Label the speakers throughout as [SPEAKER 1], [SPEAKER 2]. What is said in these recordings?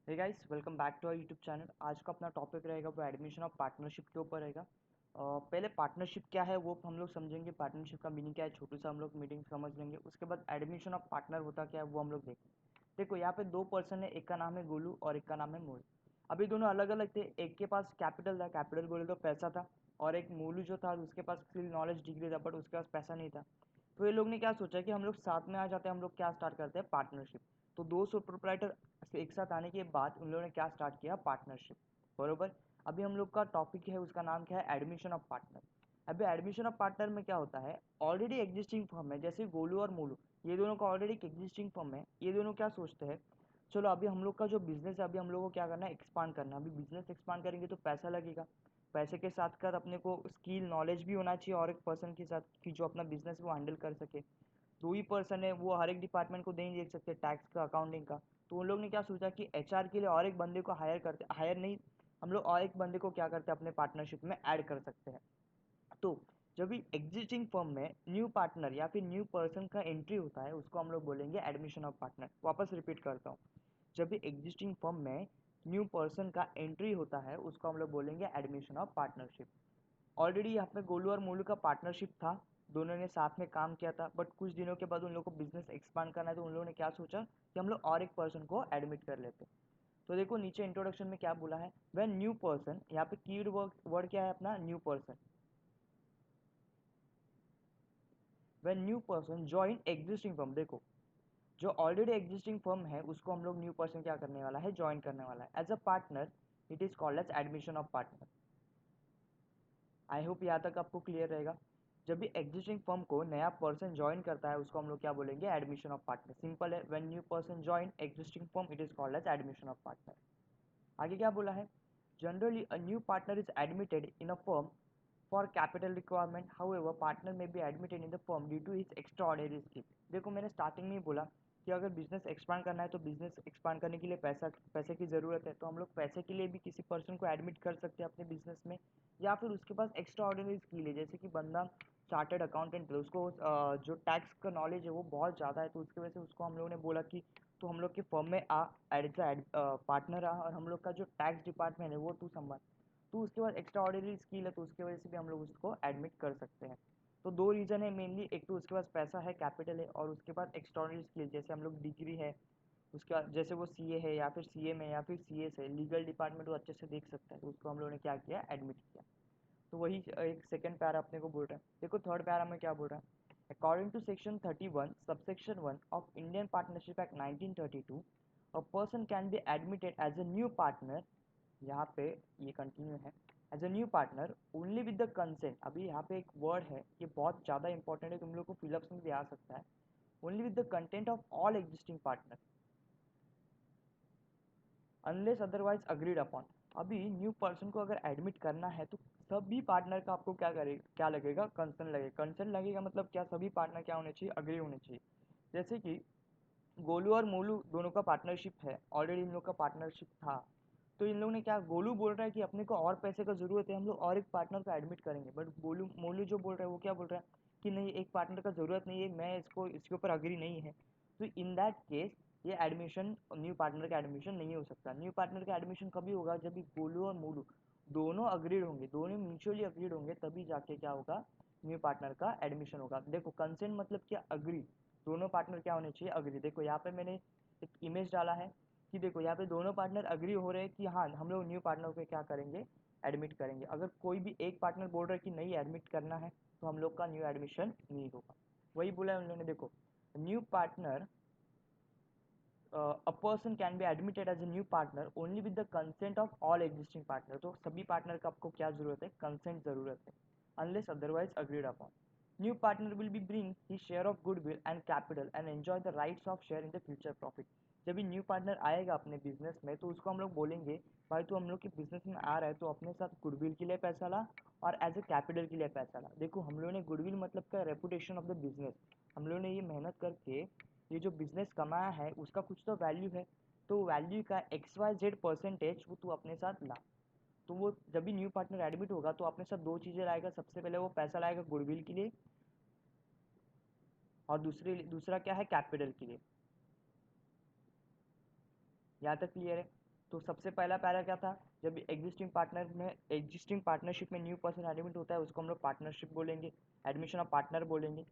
[SPEAKER 1] Hey guys, welcome back to our YouTube channel. आज का अपना टॉपिक रहेगा वो एडमिशन ऑफ पार्टनरशिप के ऊपर रहेगा। पहले पार्टनरशिप क्या है वो हम लोग समझेंगे, पार्टनरशिप का मीनिंग क्या है छोटू सा हम लोग मीनिंग समझ लेंगे। उसके बाद एडमिशन ऑफ पार्टनर होता क्या है वो हम लोग देखेंगे। देखो यहाँ पे दो पर्सन है, एक का नाम है गोलू और एक का नाम है मोलू। अभी दोनों अलग अलग थे, एक के पास कैपिटल था, कैपिटल बोले तो पैसा था, और एक मोलू जो था उसके पास स्किल नॉलेज डिग्री था बट उसके पास पैसा नहीं था। तो ये लोग ने क्या सोचा कि हम लोग साथ में आ जाते हैं, हम लोग क्या स्टार्ट करते हैं, पार्टनरशिप। तो दो सौ प्रोप्राइटर एक साथ आने के बाद उन लोगों ने क्या स्टार्ट किया, पार्टनरशिप। बरोबर। अभी हम लोग का टॉपिक है उसका नाम क्या है, एडमिशन ऑफ पार्टनर। अभी एडमिशन ऑफ पार्टनर में क्या होता है, ऑलरेडी एग्जिस्टिंग फर्म है, जैसे गोलू और मोलू, ये दोनों का ऑलरेडी एक एग्जिस्टिंग फर्म है। ये दोनों क्या सोचते हैं, चलो अभी हम लोग का जो बिजनेस है अभी हम लोग को क्या करना है, एक्सपांड करना है। अभी बिजनेस एक्सपांड करेंगे तो पैसा लगेगा, पैसे के साथ साथ अपने को स्किल नॉलेज भी होना चाहिए और एक पर्सन के साथ कि जो अपना बिजनेस वो हैंडल कर सके। दो ही पर्सन है, वो हर एक डिपार्टमेंट को नहीं देख सकते, टैक्स का, अकाउंटिंग का। तो उन लोग ने क्या सोचा कि एचआर के लिए और एक बंदे को हायर करते, हायर नहीं, हम लोग और एक बंदे को क्या करते हैं, अपने पार्टनरशिप में ऐड कर सकते हैं। तो जब भी एग्जिस्टिंग फर्म में न्यू पार्टनर या फिर न्यू पर्सन का एंट्री होता है उसको हम लोग बोलेंगे एडमिशन ऑफ पार्टनर। वापस रिपीट करता हूँ, जब भी एग्जिस्टिंग फर्म में न्यू पर्सन का एंट्री होता है उसको हम लोग बोलेंगे एडमिशन ऑफ पार्टनरशिप। ऑलरेडी यहाँ पे गोलू और मोलू का पार्टनरशिप था, दोनों ने साथ में काम किया था, बट कुछ दिनों के बाद उन लोगों को बिजनेस एक्सपांड करना है तो उन लोगों ने क्या सोचा कि हम लोग और एक पर्सन को एडमिट कर लेते। तो देखो नीचे इंट्रोडक्शन में क्या बोला है, व्हेन न्यू पर्सन, यहाँ पे कीवर्ड वर्ड क्या है अपना, new person. When new person join existing firm, देखो जो ऑलरेडी एग्जिस्टिंग फर्म है उसको हम लोग न्यू पर्सन क्या करने वाला है, ज्वाइन करने वाला है as a partner. It is called as admission of partner. I hope यहाँ तक आपको क्लियर रहेगा। जब भी एग्जिस्टिंग फर्म को नया पर्सन ज्वाइन करता है उसको हम लोग क्या बोलेंगे, एडमिशन ऑफ पार्टनर। सिंपल है, when new person join existing firm it is called as admission of partner. आगे क्या बोला है, generally a new partner is admitted in a firm for capital requirement, however partner may be admitted in the firm due to his extraordinary skill. देखो मैंने starting में ही बोला कि अगर बिजनेस एक्सपांड करना है तो बिजनेस एक्सपांड करने के लिए पैसे की ज़रूरत है, तो हम लोग पैसे के लिए भी किसी पर्सन को एडमिट कर सकते हैं अपने बिजनेस में। या फिर उसके पास एक्स्ट्रा ऑर्डिनरी स्किल है, जैसे कि बंदा चार्टर्ड अकाउंटेंट है, उसको जो टैक्स का नॉलेज है वो बहुत ज़्यादा है, तो उसकी वजह से उसको हम लोगों ने बोला कि तो हम लोग के फर्म में आ, एज पार्टनर आ, और हम लोग का जो टैक्स डिपार्टमेंट है वो तू संभाल। तो उसके बाद एक्स्ट्रा ऑर्डिनरी स्किल है तो उसकी वजह से भी हम लोग उसको एडमिट कर सकते हैं। तो दो रीज़न है मेनली, एक तो उसके पास पैसा है, कैपिटल है, और उसके पास एक्स्ट्रा ऑर्डिनरी स्किल, जैसे हम लोग डिग्री है, उसके बाद जैसे वो सीए है या फिर सीए में या फिर सीएस है, लीगल डिपार्टमेंट वो अच्छे से देख सकता है, तो उसको हम लोगों ने क्या किया, एडमिट किया। तो वही एक सेकंड पैरा अपने को बोल रहा है। देखो थर्ड पैरा में क्या बोल रहा है, according to section 31 subsection 1 of Indian partnership act 1932, a person can be admitted as a new partner. यहाँ पे ये कंटिन्यू है, as a new partner only with the consent. अभी यहाँ पे एक वर्ड है, ये बहुत ज़्यादा इंपॉर्टेंट है, तुम लोग को फिलअप्स में भी आ सकता है। Only with the content of all existing partner unless otherwise agreed upon. अभी न्यू पर्सन को अगर एडमिट करना है तो सभी पार्टनर का आपको क्या करेगा, क्या लगेगा, कंसर्न लगेगा। कंसर्न लगेगा मतलब क्या, सभी पार्टनर क्या होने चाहिए, अग्री होने चाहिए। जैसे कि गोलू और मोलू दोनों का पार्टनरशिप है, ऑलरेडी इन लोग का पार्टनरशिप था, तो इन लोगों ने क्या, गोलू बोल रहा है कि अपने को और पैसे का ज़रूरत है, हम लोग और एक पार्टनर को एडमिट करेंगे, बट गोलू मोलू जो बोल रहा है वो क्या बोल रहा है कि नहीं, एक पार्टनर का ज़रूरत नहीं है, मैं इसको इसके ऊपर अग्री नहीं है। तो इन दैट केस ये एडमिशन, न्यू पार्टनर का एडमिशन नहीं हो सकता। न्यू पार्टनर का एडमिशन कभी होगा, जब भी गोलू और मोलू दोनों अग्रीड होंगे, दोनों म्यूचुअली अग्रीड होंगे, तभी जाके क्या होगा, न्यू पार्टनर का एडमिशन होगा। देखो कंसेंट मतलब क्या, अग्री, दोनों पार्टनर क्या होने चाहिए, अग्री। देखो यहाँ पे मैंने एक इमेज डाला है कि देखो यहाँ पे दोनों पार्टनर अग्री हो रहे हैं कि हाँ हम लोग न्यू पार्टनर को क्या करेंगे, एडमिट करेंगे। अगर कोई भी एक पार्टनर बोल रहा है कि नहीं एडमिट करना है तो हम लोग का न्यू एडमिशन नहीं होगा। वही बोला है उन लोगों ने, देखो new partner, a person can be admitted as a new partner only with the consent of all existing partner। तो सभी पार्टनर का आपको क्या जरूरत है, कंसेंट जरूरत है, unless otherwise agreed upon। New partner will be bring his share of goodwill and capital and enjoy the rights of share in the future profit। जब भी न्यू पार्टनर आएगा अपने बिजनेस में तो उसको हम लोग बोलेंगे, भाई तू हम लोग के बिजनेस में आ रहा है तो अपने साथ गुडविल के लिए पैसा ला और एज ए कैपिटल के लिए पैसा ला। देखो हम लोगों ने गुडविल मतलब क्या, रेपुटेशन ऑफ द बिजनेस। हम लोगों ने ये मेहनत करके ये जो बिजनेस कमाया है उसका कुछ तो वैल्यू है, तो वैल्यू का XYZ% वो तू अपने साथ ला। तो वो जब भी न्यू पार्टनर एडमिट होगा तो अपने साथ दो चीज़ें लाएगा, सबसे पहले वो पैसा लाएगा गुडविल के लिए, और दूसरा क्या है, कैपिटल के लिए। यहाँ तक क्लियर है। तो सबसे पहला पैरा क्या था, जब एग्जिस्टिंग पार्टनरशिप में न्यू पर्सन एडमिट होता है उसको हम लोग पार्टनरशिप बोलेंगे, एडमिशन ऑफ पार्टनर बोलेंगे।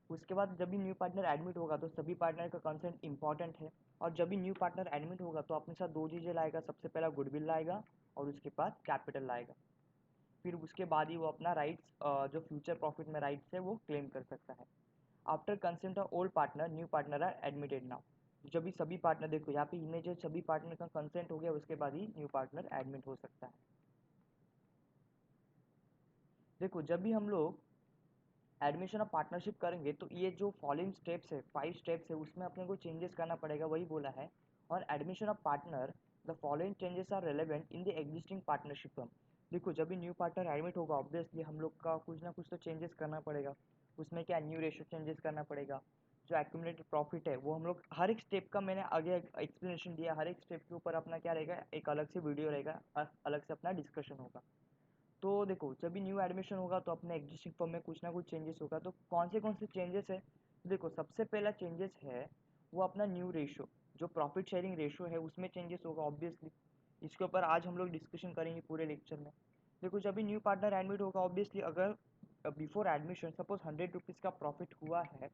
[SPEAKER 1] उसके बाद जब भी न्यू पार्टनर एडमिट होगा तो सभी पार्टनर का कंसेंट इंपॉर्टेंट है, और जब भी न्यू पार्टनर एडमिट होगा तो अपने साथ दो चीज़ें लाएगा, सबसे पहला गुडविल लाएगा और उसके बाद कैपिटल लाएगा। फिर उसके बाद ही वो अपना राइट्स जो फ्यूचर प्रॉफिट में राइट्स है वो क्लेम कर सकता है। After consent of old partner new partner are admitted now. जब भी सभी पार्टनर, देखो यहाँ पे इमेज है, सभी पार्टनर का कंसेंट हो गया उसके बाद ही न्यू पार्टनर एडमिट हो सकता है। देखो जब भी हम लोग एडमिशन ऑफ पार्टनरशिप करेंगे तो ये जो फॉलोइंग स्टेप्स है, 5 स्टेप्स है, उसमें अपने को चेंजेस करना पड़ेगा, वही बोला है। और admission of partner the following changes are relevant in the existing partnership firm. देखो जब भी न्यू पार्टनर एडमिट होगा ऑब्वियसली हम लोग का कुछ ना कुछ तो चेंजेस करना पड़ेगा। उसमें क्या, न्यू रेशियो चेंजेस करना पड़ेगा, जो एक्यूमुलेटेड प्रॉफिट है वो हम लोग हर एक स्टेप का मैंने आगे एक्सप्लेनेशन दिया, हर एक स्टेप के ऊपर अपना क्या रहेगा, एक अलग से वीडियो रहेगा, अलग से अपना डिस्कशन होगा। तो देखो जब भी न्यू एडमिशन होगा तो अपने एग्जिस्टिंग फर्म में कुछ ना कुछ चेंजेस होगा, तो कौन से चेंजेस है। देखो सबसे पहला चेंजेस है वो अपना न्यू रेशो, जो प्रॉफिट शेयरिंग रेशो है उसमें चेंजेस होगा ऑब्वियसली। इसके ऊपर आज हम लोग डिस्कशन करेंगे पूरे लेक्चर में। देखो जब भी न्यू पार्टनर एडमिट होगा ऑब्वियसली, अगर बिफोर एडमिशन सपोज 100 रुपीज़ का प्रॉफिट हुआ है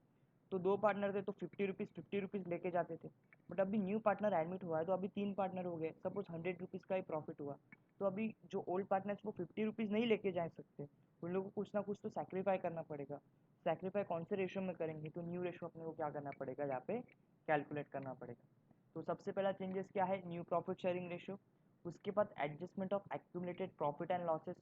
[SPEAKER 1] तो दो पार्टनर थे तो 50 रुपीज़ लेके जाते थे। बट अभी न्यू पार्टनर एडमिट हुआ है तो अभी 3 पार्टनर हो गए, सपोज 100 रुपीज़ का ही प्रॉफिट हुआ, तो अभी जो ओल्ड पार्टनर्स वो 50 रुपीज़ नहीं लेके जा सकते, उन लोगों को कुछ ना कुछ तो सैक्रिफाई करना पड़ेगा। सैक्रिफाई कौन से रेशो में करेंगे, तो न्यू रेशो अपने को क्या करना पड़ेगा, यहाँ पे कैलकुलेट करना पड़ेगा। तो सबसे पहला चेंजेस क्या है, न्यू प्रॉफिट शेयरिंग रेशो। उसके बाद adjustment of accumulated profit and losses.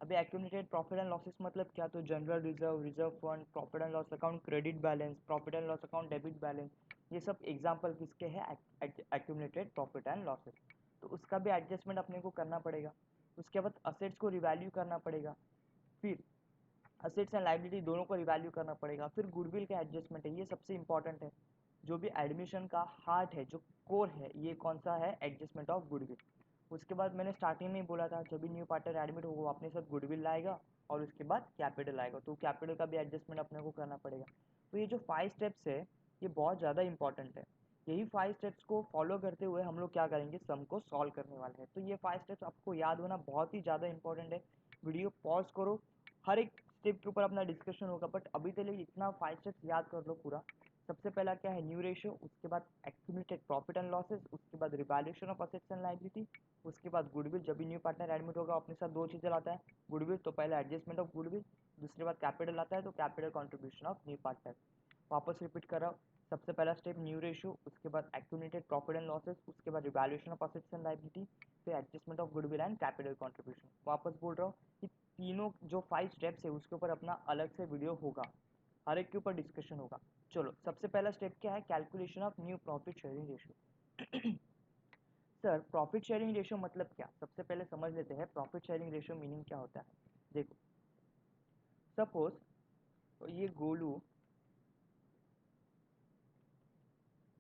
[SPEAKER 1] अभी एक्यूमुलेटेड प्रॉफिट एंड लॉसेस मतलब क्या, तो general reserve, reserve fund, profit and loss account credit balance, profit and loss account debit balance, ये सब एग्जांपल किसके हैं, एक्यूमुलेटेड प्रॉफिट एंड लॉसेस। तो उसका भी एडजस्टमेंट अपने को करना पड़ेगा। उसके बाद असेट्स को रिवैल्यू करना पड़ेगा, फिर असेट्स एंड लाइबिलिटी दोनों को रिवैल्यू करना पड़ेगा, फिर गुडविल का एडजस्टमेंट है, ये सबसे इंपॉर्टेंट है। जो भी एडमिशन का हार्ट है, जो कोर है, ये कौन सा है, एडजस्टमेंट ऑफ गुडविल। उसके बाद मैंने स्टार्टिंग में ही बोला था जब भी न्यू पार्टनर एडमिट होगा वो अपने साथ गुडविल लाएगा और उसके बाद कैपिटल आएगा, तो कैपिटल का भी एडजस्टमेंट अपने को करना पड़ेगा। तो ये जो 5 स्टेप्स है ये बहुत ज़्यादा इंपॉर्टेंट है। यही 5 स्टेप्स को फॉलो करते हुए हम लोग क्या करेंगे, सम को सॉल्व करने वाले हैं। तो ये 5 स्टेप्स आपको याद होना बहुत ही ज़्यादा इंपॉर्टेंट है। वीडियो पॉज करो, हर एक स्टेप के ऊपर अपना डिस्कशन होगा, बट अभी के लिए इतना 5 स्टेप्स याद कर लो पूरा। सबसे पहला क्या है, न्यू रेशियो, उसके बाद एक्यूमुलेटेड प्रॉफिट एंड लॉसेस, उसके बाद revaluation of assets and liability, उसके बाद गुडविल। जब भी न्यू पार्टनर एडमिट होगा अपने साथ दो चीज़ें लाता है, गुडविल तो पहला एडजस्टमेंट ऑफ गुडविल, दूसरे बाद कैपिटल आता है तो capital contribution of new partner. वापस रिपीट कर रहा हूँ, सबसे पहला स्टेप न्यू रेशियो, उसके बाद एक्यूमुलेटेड प्रॉफिट एंड लॉसेस, उसके बाद revaluation of assets and liability, फिर adjustment of goodwill and capital contribution. वापस बोल रहा हूँ कि तीनों जो 5 स्टेप्स है उसके ऊपर अपना अलग से वीडियो होगा, हर एक के ऊपर डिस्कशन होगा। चलो सबसे पहला स्टेप क्या है, calculation of new profit sharing ratio. Sir profit sharing ratio मतलब क्या, सबसे पहले समझ लेते हैं प्रॉफिट शेयरिंग रेशियो मीनिंग क्या होता है। देखो सपोज ये गोलू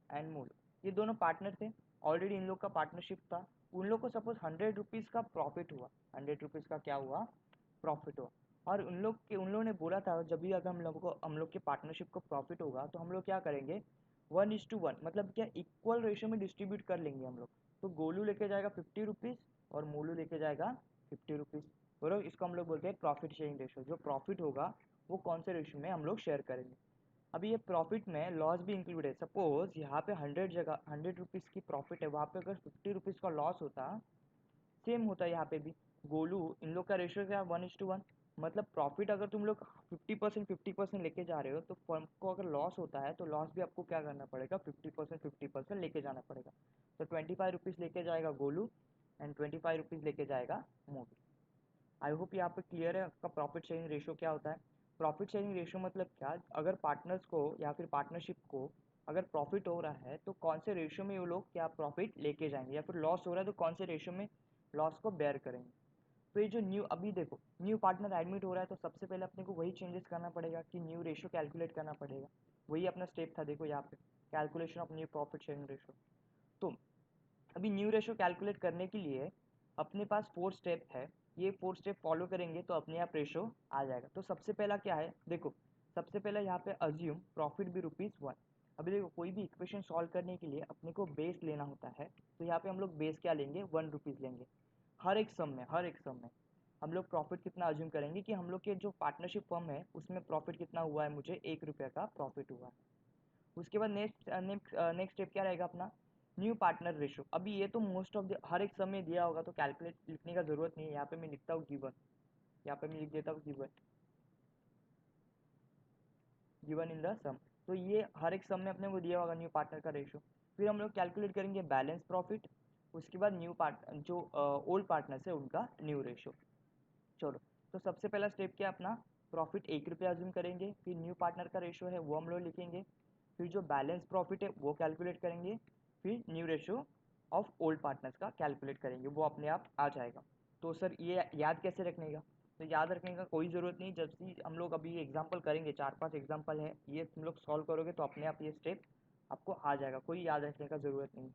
[SPEAKER 1] एंड मोलू, ये दोनों पार्टनर थे, ऑलरेडी इन लोग का पार्टनरशिप था। उन लोग को सपोज 100 रुपीज़ का प्रॉफिट हुआ, 100 रुपीज़ का क्या हुआ, प्रॉफिट हुआ। और उन लोगों ने बोला था जब भी अगर हम लोग के पार्टनरशिप को प्रॉफिट होगा तो हम लोग क्या करेंगे, 1:1, मतलब क्या इक्वल रेशियो में डिस्ट्रीब्यूट कर लेंगे हम लोग। तो गोलू लेके जाएगा 50 रुपीज़ और मोलू लेके जाएगा 50 रुपीज़। बराबर, इसको हम लोग बोलते हैं प्रॉफिट शेयरिंग रेशियो। जो प्रॉफिट होगा वो कौन से रेशियो में हम लोग शेयर करेंगे। अभी ये प्रॉफिट में लॉस भी इंक्लूड है, सपोज यहाँ पे 100 रुपीज़ की प्रॉफिट है, वहाँ पे अगर 50 रुपीज़ का लॉस होता, सेम होता है यहाँ पे भी। गोलू इन लोग का रेशियो क्या है, 1:1, मतलब प्रॉफिट अगर तुम लोग 50% लेके जा रहे हो तो फर्म को अगर लॉस होता है तो लॉस भी आपको क्या करना पड़ेगा, 50% लेके जाना पड़ेगा। तो 25 रुपीज़ लेके जाएगा गोलू एंड 25 रुपीज़ लेके जाएगा मोलू। आई होप यहाँ पे क्लियर है आपका प्रॉफिट शेयरिंग रेशियो क्या होता है। प्रॉफिट शेयरिंग रेशियो मतलब क्या, अगर पार्टनर्स को या फिर पार्टनरशिप को अगर प्रॉफिट हो रहा है तो कौन से रेशियो में वो लोग क्या प्रॉफिट लेके जाएंगे, या फिर लॉस हो रहा है तो कौन से रेशियो में लॉस को बेयर करेंगे। तो ये जो न्यू, अभी देखो न्यू पार्टनर एडमिट हो रहा है तो सबसे पहले अपने को वही चेंजेस करना पड़ेगा कि न्यू रेशियो कैलकुलेट करना पड़ेगा। वही अपना स्टेप था, देखो यहाँ पे calculation of new profit sharing ratio. तो अभी न्यू रेशो कैलकुलेट करने के लिए अपने पास 4 स्टेप है, ये 4 स्टेप फॉलो करेंगे तो अपने आप रेशो आ जाएगा। तो सबसे पहला क्या है, देखो सबसे पहला यहाँ पे अज्यूम प्रॉफिट भी ₹1। अभी देखो कोई भी इक्वेशन सॉल्व करने के लिए अपने को बेस लेना होता है, तो यहाँ पे हम लोग बेस क्या लेंगे, 1 रुपीज़ लेंगे। हर एक सम में हम लोग प्रॉफिट कितना अज्यूम करेंगे कि हम लोग के जो पार्टनरशिप फर्म है उसमें प्रॉफिट कितना हुआ है, मुझे 1 रुपये का प्रॉफिट हुआ है। उसके बाद नेक्स्ट नेक्स्ट नेक्स्ट स्टेप क्या रहेगा अपना, न्यू पार्टनर रेशो। अभी ये तो मोस्ट ऑफ द हर एक सम में दिया होगा तो कैलकुलेट लिखने का जरूरत नहीं है, यहाँ पे मैं लिखता हूँ गिवन, यहाँ पे मैं लिख देता हूँ गिवन, गिवन इन द सम। तो ये हर एक सम में अपने को दिया होगा न्यू पार्टनर का रेशो। फिर हम लोग कैलकुलेट करेंगे बैलेंस प्रॉफिट, उसके बाद न्यू पार्ट जो ओल्ड पार्टनर्स है उनका न्यू रेशो। चलो, तो सबसे पहला स्टेप क्या अपना, प्रॉफिट 1 रुपया अज्यूम करेंगे, फिर न्यू पार्टनर का रेशो है वो हम लोग लिखेंगे, फिर जो बैलेंस प्रॉफिट है वो कैलकुलेट करेंगे, फिर new ratio of old partners का कैलकुलेट करेंगे, वो अपने आप आ जाएगा। तो सर ये याद कैसे रखने का, तो याद रखने का कोई ज़रूरत नहीं, जब भी हम लोग अभी एग्जाम्पल करेंगे, 4-5 एग्जाम्पल है, ये तुम लोग सॉल्व करोगे तो अपने आप ये स्टेप आपको आ जाएगा, कोई याद रखने का ज़रूरत नहीं है।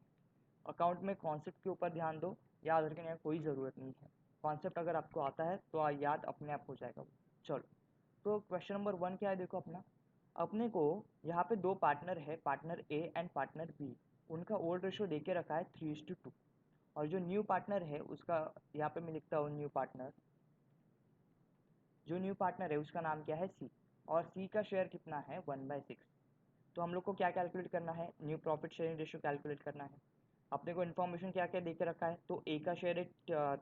[SPEAKER 1] अकाउंट में कॉन्सेप्ट के ऊपर ध्यान दो, याद रखने का कोई ज़रूरत नहीं है। कॉन्सेप्ट अगर आपको आता है तो याद अपने आप हो जाएगा वो। चलो, तो क्वेश्चन नंबर 1 क्या है, देखो अपना, अपने को यहाँ पे दो पार्टनर है, partner A and partner B, उनका ओल्ड रेशो दे के रखा है 3:2, और जो न्यू पार्टनर है उसका, यहाँ पे मैं लिखता हूँ न्यू पार्टनर, जो न्यू पार्टनर है उसका नाम क्या है सी, और सी का शेयर कितना है 1/6। तो हम लोग को क्या कैलकुलेट करना है, new profit sharing ratio calculate करना है। अपने को इन्फॉर्मेशन क्या क्या दे के रखा है, तो ए का शेयर है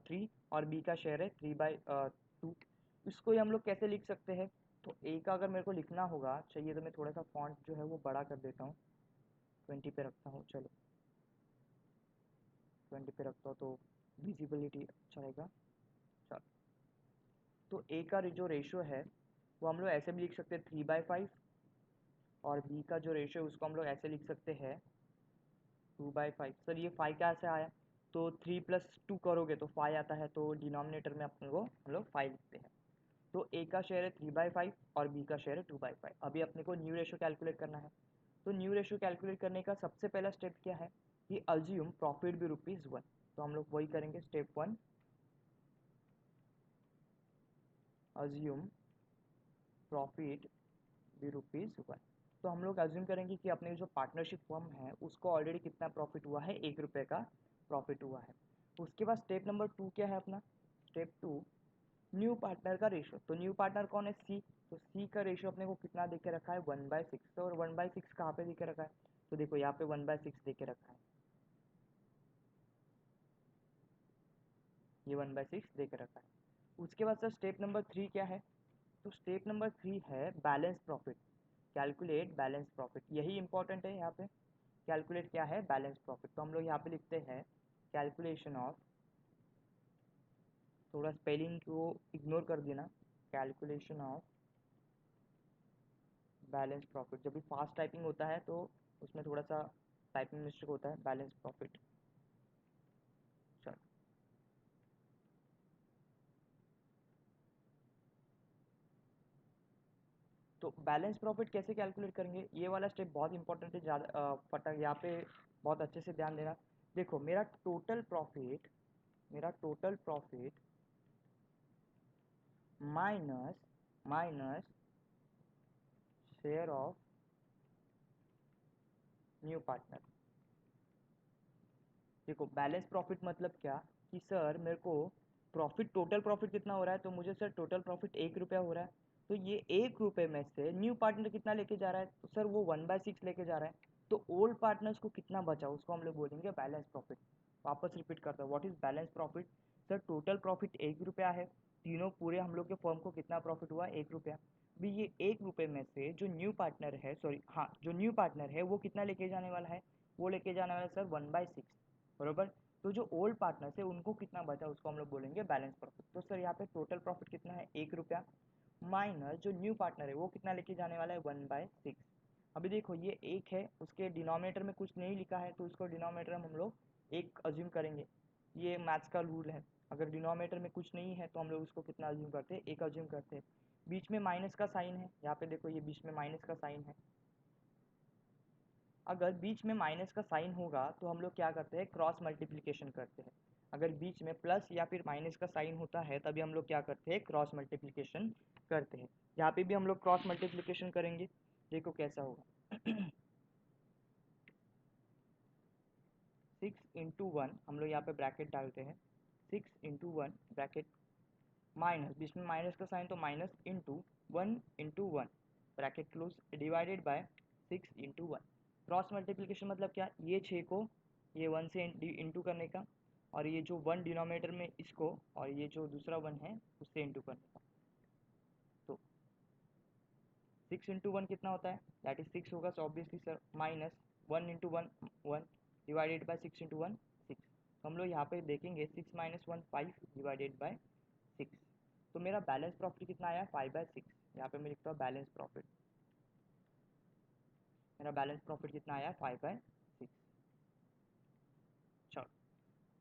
[SPEAKER 1] 3 और बी का शेयर है 3/2। इसको ही हम लोग कैसे लिख सकते हैं, तो ए का अगर मेरे को लिखना होगा, चाहिए तो मैं थोड़ा सा फॉन्ट जो है वो बड़ा कर देता हूँ, 20 पे रखता हूँ, चलो 20 पे रखता हूँ तो विजिबिलिटी अच्छा रहेगा। चलो, तो ए का जो रेशियो है वो हम लोग ऐसे भी लिख सकते हैं 3/5, और बी का जो रेशियो है उसको हम लोग ऐसे लिख सकते हैं 2/5। सर ये 5 कैसे आया, तो 3 + 2 करोगे तो 5 आता है, तो डिनोमिनेटर में अपने को हम लोग 5 लिखते हैं। तो ए का शेयर है 3/5 और बी का शेयर है 2/5। अभी अपने को न्यू रेशियो कैलकुलेट करना है। तो न्यू रेशियो कैलकुलेट करने का सबसे पहला स्टेप क्या है कि अज्यूम प्रॉफिट भी ₹1। तो हम लोग वही करेंगे, स्टेप 1, अज्यूम प्रॉफिट भी ₹1। तो हम लोग अज्यूम करेंगे कि अपने जो पार्टनरशिप फर्म है उसको ऑलरेडी कितना प्रॉफिट हुआ है, 1 रुपये का प्रॉफिट हुआ है। उसके बाद स्टेप नंबर 2 क्या है अपना, स्टेप 2, न्यू पार्टनर का रेशियो। तो न्यू पार्टनर कौन है, सी, तो सी का रेशियो अपने को कितना दे के रखा है 1/6। तो और 1/6 कहाँ पे दे के रखा है, तो देखो यहाँ पे 1/6 दे के रखा है, ये 1/6 दे के रखा है। उसके बाद सर स्टेप नंबर 3 क्या है, तो स्टेप नंबर 3 है balance profit, calculate balance profit, यही इंपॉर्टेंट है यहाँ पे। कैलकुलेट क्या है, बैलेंस प्रॉफिट। तो हम लोग यहाँ पे लिखते हैं कैलकुलेशन ऑफ, थोड़ा स्पेलिंग को इग्नोर कर देना, कैलकुलेशन ऑफ बैलेंस प्रॉफिट। जब भी फास्ट टाइपिंग होता है तो उसमें थोड़ा सा टाइपिंग मिस्टेक होता है, बैलेंस प्रॉफिट। चलो, तो बैलेंस प्रॉफिट कैसे कैलकुलेट करेंगे, ये वाला स्टेप बहुत इंपॉर्टेंट है, ज़्यादा फटक यहाँ पे बहुत अच्छे से ध्यान देना। देखो मेरा total profit minus minus share of new partner. देखो बैलेंस प्रॉफिट मतलब क्या, कि सर मेरे को प्रॉफिट, टोटल प्रॉफिट कितना हो रहा है, तो मुझे सर टोटल प्रॉफिट 1 रुपया हो रहा है, तो ये 1 रुपये में से न्यू पार्टनर कितना लेके जा रहा है, तो सर वो 1/6 लेके जा रहा है। तो ओल्ड पार्टनर्स को कितना बचा उसको हम लोग बोलेंगे बैलेंस प्रॉफिट। वापस रिपीट करता हूँ, what is balance profit, sir total profit 1 रुपया है, तीनों पूरे हम लोग के फर्म को कितना प्रॉफिट हुआ, 1 रुपया। अभी ये 1 रुपये में से जो न्यू पार्टनर है, सॉरी हाँ, जो न्यू पार्टनर है वो कितना लेके जाने वाला है, वो लेके जाने वाला है सर 1/6, बरोबर। तो जो ओल्ड पार्टनर्स है उनको कितना बचा उसको हम लोग बोलेंगे बैलेंस प्रॉफिट। तो सर यहाँ पे टोटल प्रॉफिट कितना है, 1 रुपया, माइनस जो न्यू पार्टनर है वो कितना लेके जाने वाला है 1/6। अभी देखो ये एक है, उसके डिनोमिनेटर में कुछ नहीं लिखा है, तो उसको डिनोमिनेटर में हम लोग एक अज्यूम करेंगे, ये मैथ्स का रूल है। अगर डिनोमिनेटर में कुछ नहीं है तो हम लोग उसको कितना अज्यूम करते हैं, एक अज्यूम करते हैं। बीच में माइनस का साइन है, यहाँ पे देखो ये बीच में माइनस का साइन है। अगर बीच में माइनस का साइन होगा तो हम लोग क्या करते हैं, क्रॉस मल्टीप्लिकेशन करते हैं। अगर बीच में प्लस या फिर माइनस का साइन होता है तभी हम लोग क्या करते हैं, क्रॉस मल्टीप्लिकेशन करते हैं। यहाँ पे भी हम लोग क्रॉस मल्टीप्लिकेशन करेंगे, देखो कैसा होगा। 6 × 1 हम लोग यहाँ पे ब्रैकेट डालते हैं, 6 × 1 ब्रैकेट माइनस, बीच में माइनस का साइन तो minus into 1 × 1 bracket close divided by 6 × 1। Cross multiplication मतलब क्या, ये 6 को ये 1 से इंटू करने का, और ये जो 1 डिनोमिनेटर में इसको और ये जो दूसरा 1 है उससे इंटू करने का। तो 6 × 1 कितना होता है, दैट इज 6 होगा, so obviously sir minus 1 × 1 1 divided by 6 × 1 6। तो हम लोग यहाँ पे देखेंगे 6 - 1 5 डिवाइडेड बाय 6। तो मेरा बैलेंस प्रॉफिट कितना आया, 5/6। यहाँ पे मैं लिखता हूँ बैलेंस प्रॉफिट, मेरा बैलेंस प्रॉफिट कितना आया, 5/6। चलो,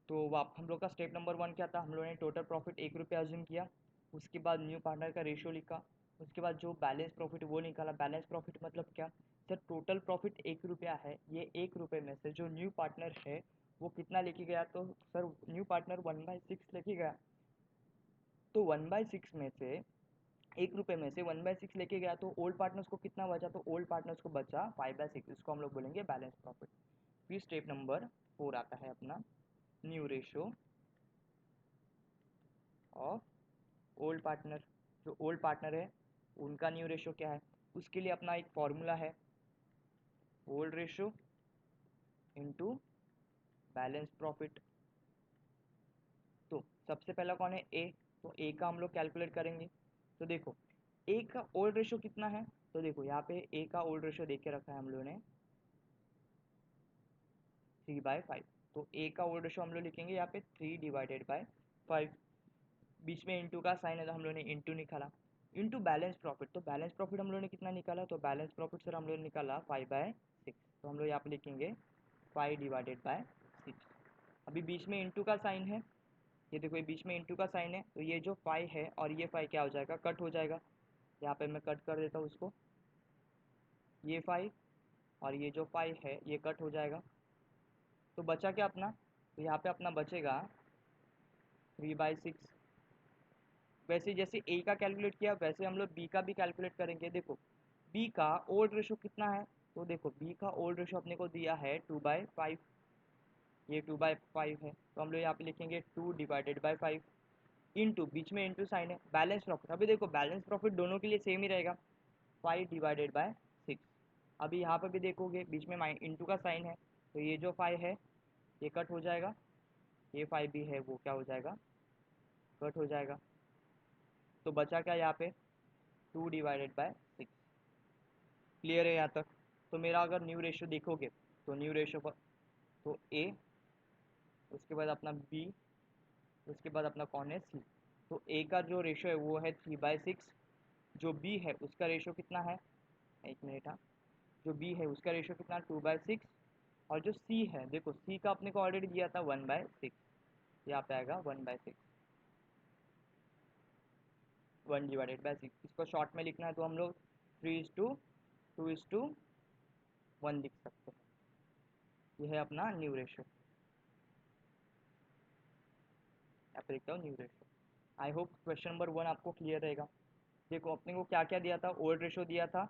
[SPEAKER 1] तो वाप हम लोग का स्टेप नंबर 1 क्या था, हम लोगों ने टोटल प्रॉफिट 1 रुपया अज्यूम किया, उसके बाद न्यू पार्टनर का रेशियो लिखा, उसके बाद जो बैलेंस प्रॉफिट वो निकाला। बैलेंस प्रॉफिट मतलब क्या, सर टोटल प्रॉफिट 1 रुपया है, ये 1 रुपये में से जो न्यू पार्टनर है वो कितना लेके गया, तो सर न्यू पार्टनर 1/6 लेके गया। तो 1/6 में से 1 रुपये में से 1/6 लेके गया, तो ओल्ड पार्टनर्स को कितना बचा, तो ओल्ड पार्टनर्स को बचा 5/6। इसको हम लोग बोलेंगे बैलेंस प्रॉफिट। फिर स्टेप नंबर 4 आता है अपना new ratio of old partner. जो ओल्ड पार्टनर है उनका न्यू रेशो क्या है, उसके लिए अपना एक फॉर्मूला है, old ratio into balance profit. तो सबसे पहला कौन है, ए, तो ए का हम लोग कैलकुलेट करेंगे। तो देखो ए का ओल्ड रेशो कितना है, तो देखो यहाँ पे ए का ओल्ड रेशो देख के रखा है हम लोगों ने 3/5। तो ए का ओल्ड रेशो हम लोग लिखेंगे यहाँ पे 3/5। बीच में इंटू का साइन है तो हम लोगों ने इंटू निकाला, इंटू बैलेंस प्रॉफिट। तो बैलेंस प्रॉफिट हम लोगों ने कितना निकाला, तो बैलेंस प्रॉफिट सर हम लोगों ने निकाला 5/6। तो हम लोग यहाँ पे लिखेंगे 5/6। अभी बीच में इंटू का साइन है, ये देखो ये बीच में इंटू का साइन है, तो ये जो 5 है और ये 5 क्या हो जाएगा, कट हो जाएगा। यहाँ पे मैं कट कर देता हूँ उसको, ये 5 और ये जो 5 है ये कट हो जाएगा। तो बचा क्या अपना, तो यहाँ पे अपना बचेगा 3/6। वैसे जैसे ए का कैलकुलेट किया वैसे हम लोग बी का भी कैलकुलेट करेंगे। देखो बी का ओल्ड रेशो कितना है, तो देखो बी का ओल्ड रेशो अपने को दिया है 2/5, ये 2/5 है, तो हम लोग यहाँ पे लिखेंगे 2/5 इंटू, बीच में इंटू साइन है, बैलेंस प्रॉफिट। अभी देखो बैलेंस प्रॉफिट दोनों के लिए सेम ही रहेगा, 5/6। अभी यहाँ पे भी देखोगे बीच में इंटू का साइन है, तो ये जो 5 है ये कट हो जाएगा, ये 5 भी है वो क्या हो जाएगा, कट हो जाएगा। तो बचा क्या यहाँ पे 2/6। क्लियर है यहाँ तक। तो मेरा अगर न्यू रेशो देखोगे तो न्यू रेशो पर, तो ए, उसके बाद अपना बी, उसके बाद अपना कौन है सी। तो ए का जो रेशो है वो है 3/6, जो बी है उसका रेशो कितना है, एक मिनट, हाँ, जो बी है उसका रेशो कितना 2/6, और जो सी है देखो सी का अपने को ऑलरेडी दिया था 1/6, यहाँ पे आएगा 1/6, 1/6। इसको शॉर्ट में लिखना है तो हम लोग 3:2:1 लिख सकते हैं। ये है अपना न्यू रेशो, यहाँ पे लिखता हूँ new ratio. I hope question number 1 आपको क्लियर रहेगा। देखो अपने को क्या क्या दिया था, ओल्ड रेशो दिया था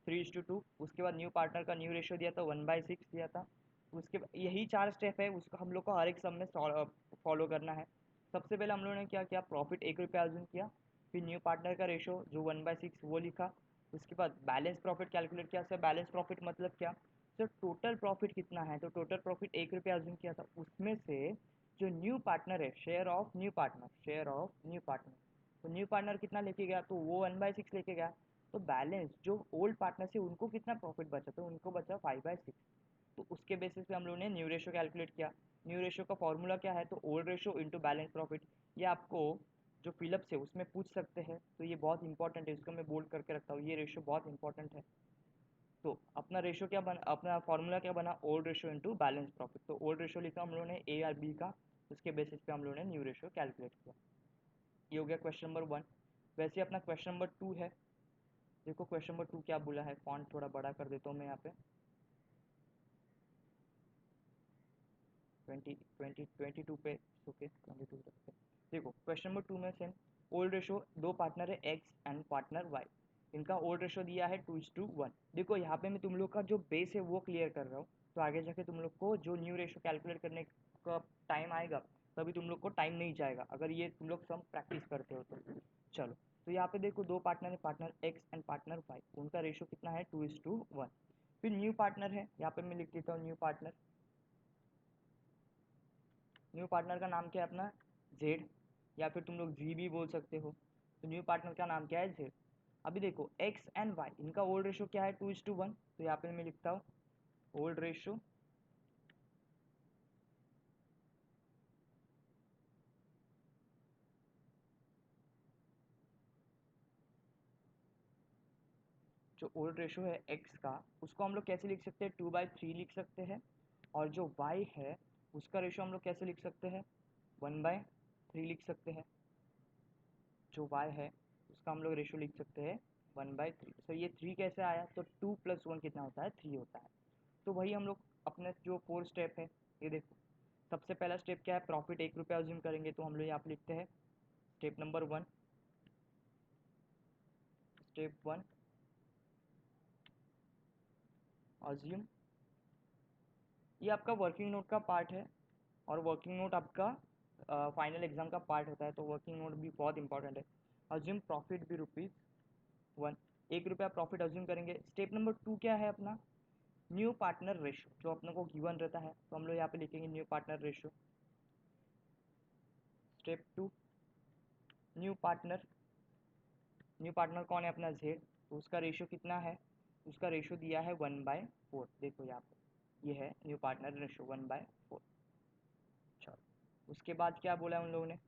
[SPEAKER 1] 3:2, उसके बाद न्यू पार्टनर का न्यू रेशो दिया था 1/6 दिया था, उसके बाद यही 4 स्टेप है, उसको हम लोग को हर एक सब में फॉलो करना है। सबसे पहले हम लोगों ने क्या किया, प्रॉफिट 1 रुपया अज्यूम किया, फिर न्यू पार्टनर का रेशो जो 1/6 वो लिखा, उसके बाद बैलेंस प्रॉफिट कैलकुलेट किया। सर बैलेंस प्रॉफिट मतलब क्या, सर टोटल प्रॉफिट कितना है, तो टोटल प्रॉफिट 1 रुपया अज्यूम किया था, उसमें से जो न्यू पार्टनर है, share of new partner, share of new partner, तो न्यू पार्टनर कितना लेके गया, तो वो 1/6 लेके गया। तो बैलेंस जो ओल्ड पार्टनर से उनको कितना प्रॉफिट बचा, तो उनको बचा 5/6। तो उसके बेसिस पे हम लोगों ने न्यू रेशो कैलकुलेट किया। न्यू रेशो का फॉर्मूला क्या है, तो old ratio into balance profit. ये आपको जो फिलअप से उसमें पूछ सकते हैं, तो ये बहुत इंपॉर्टेंट है, इसको मैं बोल्ड करके रखता हूँ, ये रेशो बहुत इंपॉर्टेंट है। तो अपना रेशो क्या बना, अपना फॉर्मूला क्या बना, old ratio into balance profit. तो ओल्ड रेशो लिखा हम लोगों ने ए और बी का, उसके बेसिस पे हम लोगों ने न्यू रेशो कैलकुलेट किया। ये हो गया क्वेश्चन नंबर 1। वैसे अपना क्वेश्चन नंबर 2 है। देखो क्वेश्चन नंबर 2 क्या बोला है, फॉन्ट थोड़ा बड़ा कर देता हूँ मैं यहाँ पे, 22 पे, ओके 22 रखते हैं। देखो क्वेश्चन नंबर 2 में सेम, ओल्ड रेशो, दो पार्टनर है एक्स एंड पार्टनर वाई। इनका ओल्ड रेशो दिया है 2:1। देखो यहाँ पे मैं तुम लोग का जो बेस है वो क्लियर कर रहा हूँ, तो आगे जाके तुम लोग को जो न्यू रेशो कैलकुलेट करने का टाइम आएगा तभी तुम लोग को टाइम नहीं जाएगा, अगर ये तुम लोग सम प्रैक्टिस करते हो तो। चलो, तो यहाँ पे देखो दो पार्टनर है, partner X and partner Y, उनका रेशो कितना है 2:1। फिर न्यू पार्टनर है, यहाँ पे मैं लिख देता हूँ न्यू पार्टनर। न्यू पार्टनर का नाम क्या है अपना जेड, या फिर तुम लोग जी भी बोल सकते हो। तो न्यू पार्टनर का नाम क्या है जेड। अभी देखो एक्स एंड वाई, इनका ओल्ड रेशो क्या है 2:1, तो यहाँ पे मैं लिखता हूँ ओल्ड रेशो जो ओल्ड रेशो है एक्स का, उसको हम लोग कैसे लिख सकते हैं 2/3 लिख सकते हैं। और जो वाई है उसका रेशो हम लोग कैसे लिख सकते हैं 1/3 लिख सकते हैं। जो वाई है उसका हम लोग रेशो लिख सकते हैं 1/3। सर ये 3 कैसे आया, तो 2 + 1 कितना होता है 3 होता है। तो वही हम लोग अपने जो 4 स्टेप है, ये देखो सबसे पहला स्टेप क्या है, प्रॉफिट 1 रुपया अज्यूम करेंगे, तो हम लोग यहाँ पे लिखते हैं स्टेप नंबर 1। स्टेप 1 अज्यूम, ये आपका वर्किंग नोट का पार्ट है, और वर्किंग नोट आपका फाइनल एग्जाम का पार्ट होता है, तो वर्किंग नोट भी बहुत इंपॉर्टेंट है। अज्यूम प्रॉफिट भी ₹1, 1 रुपया प्रॉफिट अज्यूम करेंगे। स्टेप नंबर 2 क्या है अपना, न्यू पार्टनर रेशो, जो अपने को गिवन रहता है, तो हम लोग यहाँ पे लिखेंगे new partner ratio. Step 2 new partner, new partner कौन है अपना जेड, तो उसका रेशो कितना है, उसका रेशो दिया है 1/4। देखो यहाँ पे ये है न्यू पार्टनर रेशो 1/4। चलो, उसके बाद क्या बोला है उन लोगों ने,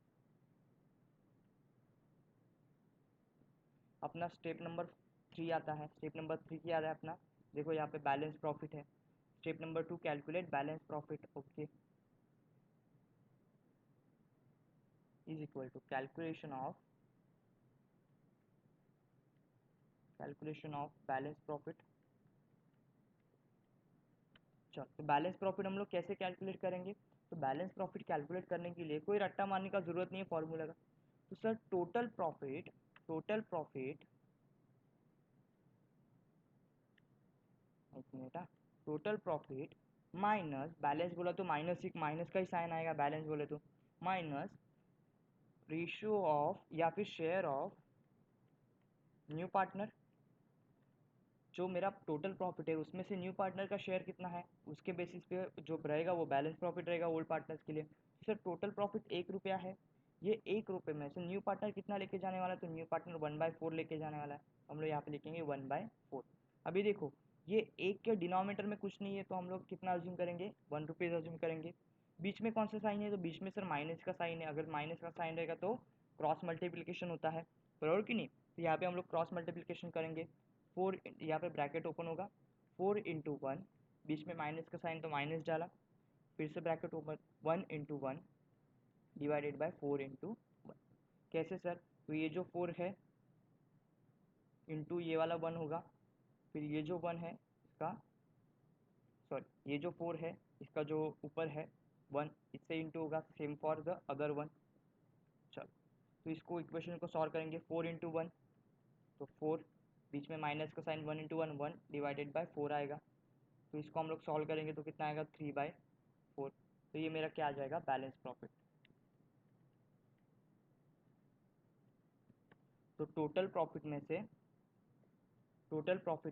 [SPEAKER 1] अपना स्टेप नंबर 3 आता है। स्टेप नंबर 3 क्या आता है अपना, देखो यहाँ पे बैलेंस प्रॉफिट है। Step number 2 calculate balance profit, okay, is equal to calculation of balance profit. चलो, तो बैलेंस प्रॉफिट हम लोग कैसे कैलकुलेट करेंगे, तो बैलेंस प्रॉफिट कैलकुलेट करने के लिए कोई रट्टा मारने का जरूरत नहीं है फॉर्मूला का। तो सर टोटल प्रॉफिट एक minute, total profit minus balance, बोला तो माइनस ही माइनस का ही साइन आएगा, बैलेंस बोले तो माइनस रेशियो ऑफ या फिर शेयर ऑफ न्यू पार्टनर। जो मेरा टोटल प्रॉफिट है उसमें से न्यू पार्टनर का शेयर कितना है, उसके बेसिस पे जो रहेगा वो बैलेंस प्रॉफिट रहेगा ओल्ड पार्टनर्स के लिए। तो सर टोटल प्रॉफिट 1 रुपया है, ये 1 रुपये में से न्यू पार्टनर कितना लेके जाने वाला है, तो न्यू पार्टनर 1/4 लेके जाने वाला है। हम लोग यहाँ पे लिखेंगे 1/4। अभी देखो ये एक के डिनोमिनेटर में कुछ नहीं है, तो हम लोग कितना अज्यूम करेंगे 1 रुपीज़ अज्यूम करेंगे। बीच में कौन सा साइन है, तो बीच में सर माइनस का साइन है, अगर माइनस का साइन रहेगा तो क्रॉस मल्टीप्लिकेशन होता है, बराबर कि नहीं। तो यहाँ पे हम लोग क्रॉस मल्टीप्लिकेशन करेंगे, 4, यहाँ पे ब्रैकेट ओपन होगा 4 × 1, बीच में माइनस का साइन तो माइनस डाला, फिर से ब्रैकेट ओपन 1 × 1 डिवाइडेड बाय 4 × 1। कैसे सर, तो ये जो 4 है इंटू ये वाला 1 होगा, फिर ये जो 1 है इसका, सॉरी ये जो 4 है इसका जो ऊपर है 1, इससे इंटू होगा, सेम फॉर द अदर 1। चलो, तो इसको इक्वेशन को सॉल्व करेंगे 4 × 1, तो 4, बीच में माइनस का साइन 1 × 1, 1 डिवाइडेड बाय 4 आएगा। तो इसको हम लोग सॉल्व करेंगे तो कितना आएगा 3/4। तो ये मेरा क्या आ जाएगा बैलेंस प्रॉफिट। तो टोटल प्रॉफिट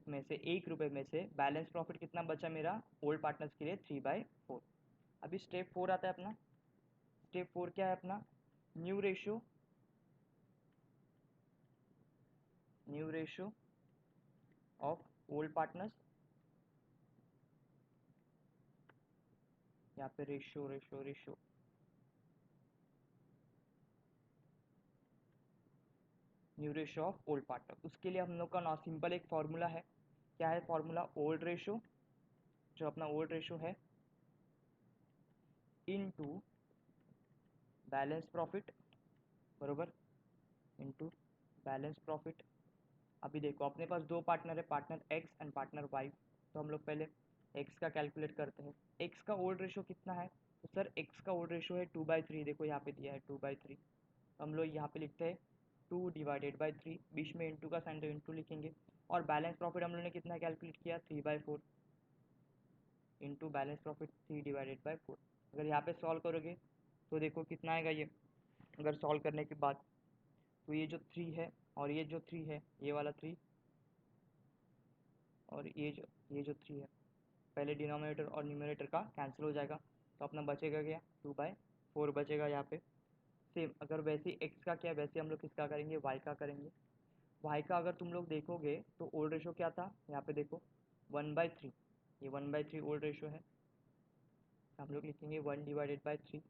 [SPEAKER 1] में से 1 रुपये में से बैलेंस प्रॉफिट कितना बचा मेरा ओल्ड पार्टनर्स के लिए 3/4। अभी स्टेप 4 आता है अपना। स्टेप 4 क्या है अपना, new ratio, of old partners. यहाँ पे ratio new ratio of old partner, उसके लिए हम लोग का नॉट सिंपल एक फॉर्मूला है। क्या है फॉर्मूला, ओल्ड रेशियो, जो अपना ओल्ड रेशियो है इनटू बैलेंस प्रॉफिट, बरोबर, इनटू बैलेंस प्रॉफिट। अभी देखो अपने पास दो पार्टनर है, partner X and partner Y, तो हम लोग पहले एक्स का कैलकुलेट करते हैं। एक्स का ओल्ड रेशियो कितना है, तो सर एक्स का ओल्ड रेशियो है 2/3, देखो यहाँ पे दिया है 2/3, तो हम लोग यहाँ पे लिखते हैं 2 डिवाइडेड बाई 3, बीच में इंटू का साइन तो इंटू लिखेंगे, और बैलेंस प्रॉफिट हम लोगों ने कितना कैलकुलेट किया 3/4 into balance profit 3 divided by 4। अगर यहाँ पे सॉल्व करोगे तो देखो कितना आएगा ये, अगर सॉल्व करने के बाद तो ये जो 3 है और ये जो 3 है, ये वाला 3 और ये जो 3 है, पहले डिनोमिनेटर और न्यूमरेटर का कैंसिल हो जाएगा, तो अपना बचेगा क्या 2/4 बचेगा यहाँ पे। सेम अगर वैसे ही एक्स का क्या वैसे हम लोग किसका करेंगे वाई का करेंगे। वाई का अगर तुम लोग देखोगे तो ओल्ड रेशो क्या था, यहाँ पे देखो 1/3, ये 1/3 ओल्ड रेशो है, हम लोग लिखेंगे 1/3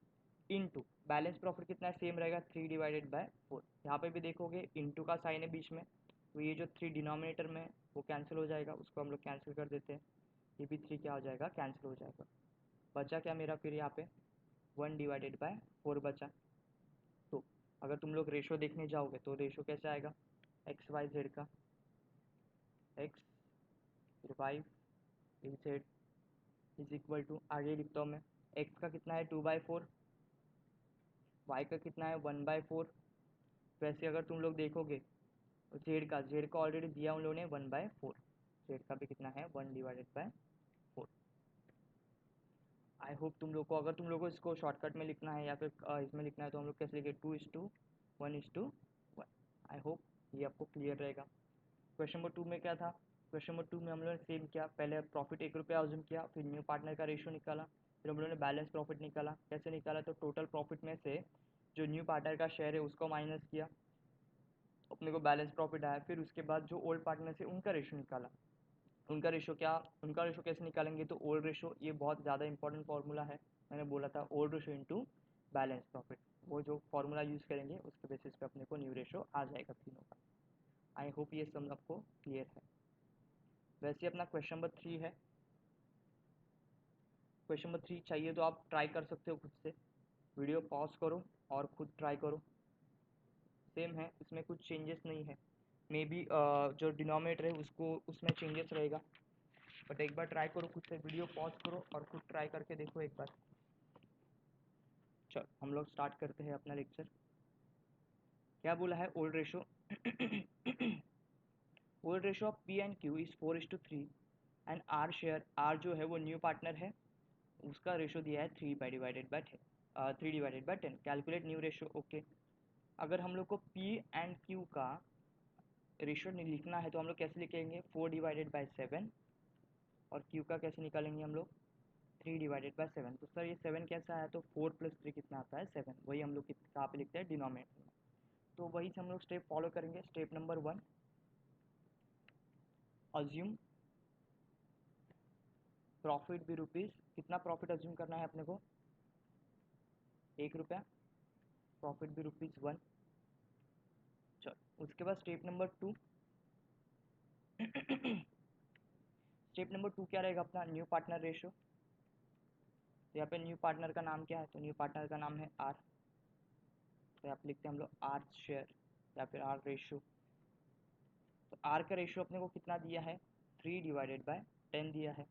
[SPEAKER 1] इंटू बैलेंस प्रॉफिट कितना है सेम रहेगा 3/4। यहाँ पे भी देखोगे इंटू का साइन है बीच में, तो ये जो 3 डिनोमिनेटर में वो कैंसिल हो जाएगा, उसको हम लोग कैंसिल कर देते हैं, ये भी 3 क्या हो जाएगा कैंसिल हो जाएगा। बचा क्या मेरा फिर यहाँ पे 1/4 बचा। तो अगर तुम लोग रेशो देखने जाओगे तो रेशो कैसे आएगा, एक्स वाई जेड का, एक्स फिर वाई फिर जेड इज इक्वल टू, आगे लिखता हूँ मैं, एक्स का कितना है 2/4, वाई का कितना है 1/4। वैसे अगर तुम लोग देखोगे तो जेड का ऑलरेडी दिया उन लोगों ने 1/4, जेड का भी कितना है 1/4। आई होप तुम लोग को, अगर तुम लोग को इसको शॉर्टकट में लिखना है या फिर इसमें लिखना है तो हम लोग कैसे लिखे 2:1:1। आई होप ये आपको क्लियर रहेगा। क्वेश्चन नंबर 2 में क्या था, क्वेश्चन नंबर 2 में हम लोगों ने सेम किया, पहले प्रॉफिट 1 रुपया अज्यूम किया, फिर न्यू पार्टनर का रेशियो निकाला, फिर हम लोगों ने बैलेंस प्रॉफिट निकाला। कैसे निकाला, तो टोटल प्रॉफिट में से जो न्यू पार्टनर का शेयर है उसको माइनस किया, अपने को बैलेंस प्रॉफिट आया, फिर उसके बाद जो ओल्ड पार्टनर से उनका रेशियो निकाला। उनका रेशो कैसे निकालेंगे, तो ओल्ड रेशो, ये बहुत ज़्यादा इंपॉर्टेंट फार्मूला है, मैंने बोला था old ratio into balance profit, वो जो फार्मूला यूज़ करेंगे उसके बेसिस पे अपने को न्यू रेशो आ जाएगा तीनों का। आई होप ये सब आपको क्लियर है। वैसे अपना क्वेश्चन नंबर 3 है, क्वेश्चन नंबर 3 चाहिए तो आप ट्राई कर सकते हो खुद से, वीडियो पॉज करो और खुद ट्राई करो। सेम है, इसमें कुछ चेंजेस नहीं है, मे बी जो डिनोमिनेटर है उसको उसमें चेंजेस रहेगा, बट एक बार ट्राई करो खुद से, वीडियो पॉज करो और खुद ट्राई करके देखो एक बार। चलो हम लोग स्टार्ट करते हैं अपना लेक्चर। क्या बोला है, old ratio old ratio of P and Q is 4:3 and R share, R जो है वो न्यू पार्टनर है, उसका रेशो दिया है 3/10। Calculate new ratio, okay. अगर हम लोग को पी एंड क्यू का रेशो लिखना है तो हम लोग कैसे लिखेंगे 4/7, और क्यू का कैसे निकालेंगे हम लोग 3/7। तो सर ये 7 कैसा है, तो 4 + 3 कितना आता है 7, वही हम लोग कहाँ पे लिखते हैं डिनोमिनेटर में। तो वही से हम लोग स्टेप फॉलो करेंगे। स्टेप नंबर 1, अज्यूम प्रॉफिट भी रुपीज़, कितना प्रॉफिट अज्यूम करना है अपने को 1 रुपया, प्रॉफिट भी ₹1। चलो उसके बाद स्टेप नंबर 2 स्टेप नंबर 2 क्या रहेगा अपना, न्यू पार्टनर रेशो। तो यहाँ पे न्यू पार्टनर का नाम क्या है, तो न्यू पार्टनर का नाम है आर, तो यहाँ पे लिखते हैं हम लोग आर शेयर या फिर आर रेशो। तो आर का रेशो अपने को कितना दिया है 3/10 दिया है।